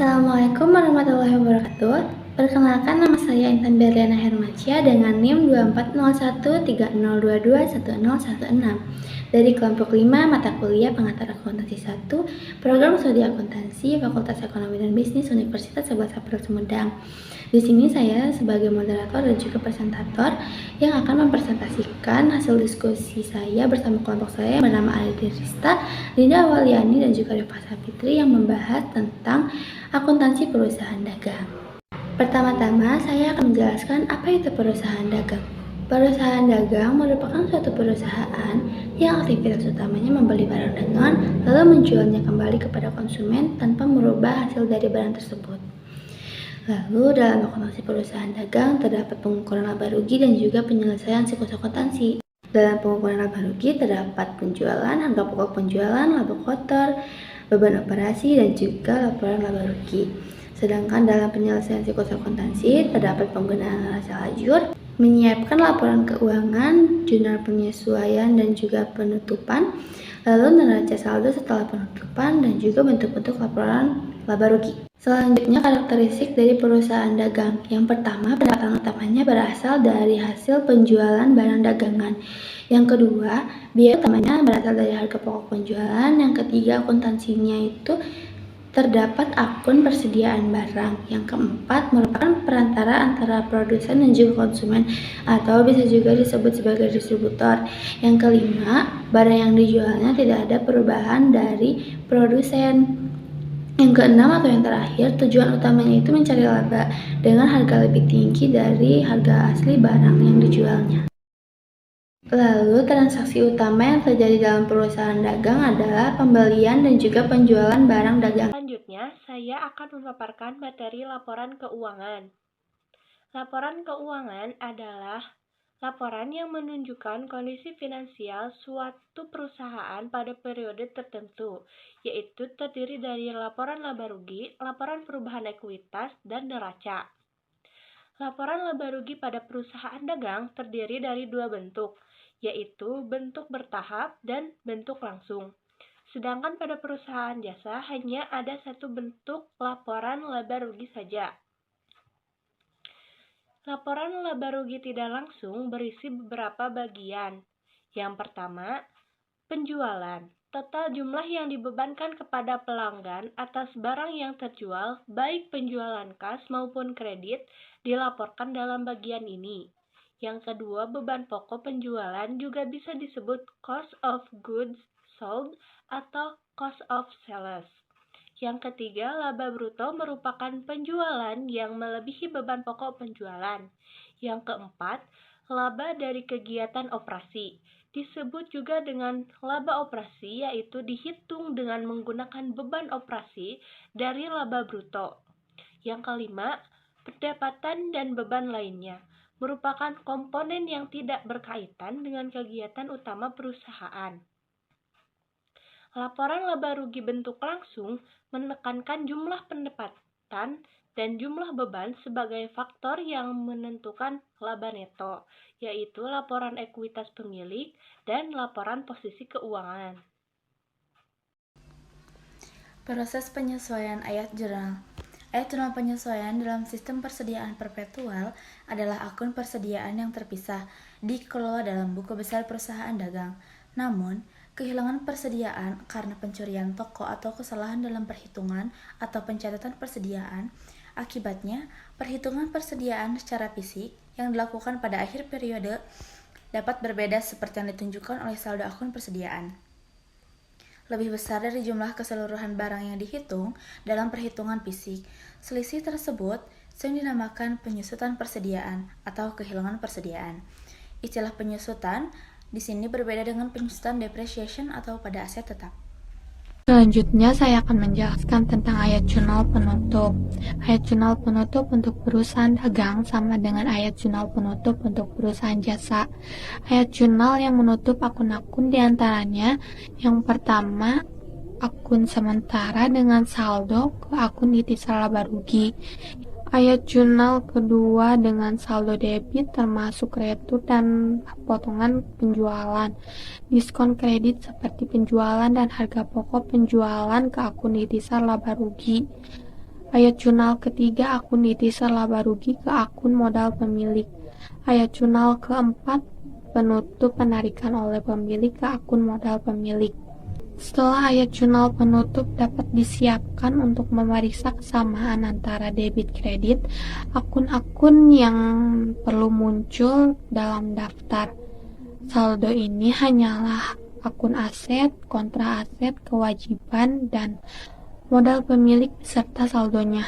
Assalamualaikum warahmatullahi wabarakatuh. Perkenalkan, nama saya Intan Berliana Hermansyah dengan NIM 240130221016 dari kelompok 5 mata kuliah pengantar akuntansi 1, program studi akuntansi Fakultas Ekonomi dan Bisnis Universitas 11 April Sumedang. Di sini saya sebagai moderator dan juga presentator yang akan mempresentasikan hasil diskusi saya bersama kelompok saya yang bernama Aida Rista, Linda Awaliani, dan juga Deva Sapitri yang membahas tentang akuntansi perusahaan dagang. Pertama-tama saya akan menjelaskan apa itu perusahaan dagang. Perusahaan dagang merupakan suatu perusahaan yang aktivitas utamanya membeli barang dagangan lalu menjualnya kembali kepada konsumen tanpa merubah hasil dari barang tersebut. Lalu dalam akuntansi perusahaan dagang terdapat pengukuran laba rugi dan juga penyelesaian siklus akuntansi. Dalam pengukuran laba rugi terdapat penjualan, harga pokok penjualan, laba kotor, beban operasi, dan juga laporan laba rugi. Sedangkan dalam penyelesaian siklus akuntansi terdapat penggunaan neraca lajur, menyiapkan laporan keuangan, jurnal penyesuaian dan juga penutupan, lalu neraca saldo setelah penutupan, dan juga bentuk-bentuk laporan laba rugi. Selanjutnya, karakteristik dari perusahaan dagang. Yang pertama, pendapatan utamanya berasal dari hasil penjualan barang dagangan. Yang kedua, biaya utamanya berasal dari harga pokok penjualan. Yang ketiga, akuntansinya itu terdapat akun persediaan barang. Yang keempat, merupakan perantara antara produsen dan juga konsumen atau bisa juga disebut sebagai distributor. Yang kelima, barang yang dijualnya tidak ada perubahan dari produsen. Yang keenam atau yang terakhir, tujuan utamanya itu mencari laba dengan harga lebih tinggi dari harga asli barang yang dijualnya. Lalu, transaksi utama yang terjadi dalam perusahaan dagang adalah pembelian dan juga penjualan barang dagang. Selanjutnya, saya akan memaparkan materi laporan keuangan. Laporan keuangan adalah laporan yang menunjukkan kondisi finansial suatu perusahaan pada periode tertentu, yaitu terdiri dari laporan laba rugi, laporan perubahan ekuitas, dan neraca. Laporan laba rugi pada perusahaan dagang terdiri dari dua bentuk, yaitu bentuk bertahap dan bentuk langsung. Sedangkan pada perusahaan jasa hanya ada satu bentuk laporan laba rugi saja. Laporan laba rugi tidak langsung berisi beberapa bagian. Yang pertama, penjualan. Total jumlah yang dibebankan kepada pelanggan atas barang yang terjual, baik penjualan kas maupun kredit, dilaporkan dalam bagian ini. Yang kedua, beban pokok penjualan juga bisa disebut cost of goods sold atau cost of sales. Yang ketiga, laba bruto merupakan penjualan yang melebihi beban pokok penjualan. Yang keempat, laba dari kegiatan operasi. Disebut juga dengan laba operasi, yaitu dihitung dengan menggunakan beban operasi dari laba bruto. Yang kelima, pendapatan dan beban lainnya merupakan komponen yang tidak berkaitan dengan kegiatan utama perusahaan. Laporan laba rugi bentuk langsung menekankan jumlah pendapatan dan jumlah beban sebagai faktor yang menentukan laba neto, yaitu laporan ekuitas pemilik dan laporan posisi keuangan. Proses penyesuaian ayat jurnal. Ayat jurnal penyesuaian dalam sistem persediaan perpetual adalah akun persediaan yang terpisah, dikelola dalam buku besar perusahaan dagang. Namun, kehilangan persediaan karena pencurian toko atau kesalahan dalam perhitungan atau pencatatan persediaan, akibatnya perhitungan persediaan secara fisik yang dilakukan pada akhir periode dapat berbeda seperti yang ditunjukkan oleh saldo akun persediaan. Lebih besar dari jumlah keseluruhan barang yang dihitung dalam perhitungan fisik. Selisih tersebut sering dinamakan penyusutan persediaan atau kehilangan persediaan. Istilah penyusutan di sini berbeda dengan penyusutan depreciation atau pada aset tetap. Selanjutnya saya akan menjelaskan tentang ayat jurnal penutup. Ayat jurnal penutup untuk perusahaan dagang sama dengan ayat jurnal penutup untuk perusahaan jasa. Ayat jurnal yang menutup akun-akun diantaranya yang pertama, akun sementara dengan saldo ke akun itisar laba rugi. Ayat jurnal kedua dengan saldo debit termasuk retur dan potongan penjualan, diskon kredit seperti penjualan dan harga pokok penjualan ke akun itisar laba rugi. Ayat jurnal ketiga, akun netizen laba rugi ke akun modal pemilik. Ayat jurnal keempat, penutup penarikan oleh pemilik ke akun modal pemilik. Setelah ayat jurnal penutup dapat disiapkan untuk memeriksa kesamaan antara debit kredit, akun-akun yang perlu muncul dalam daftar saldo ini hanyalah akun aset, kontra aset, kewajiban, dan modal pemilik beserta saldonya.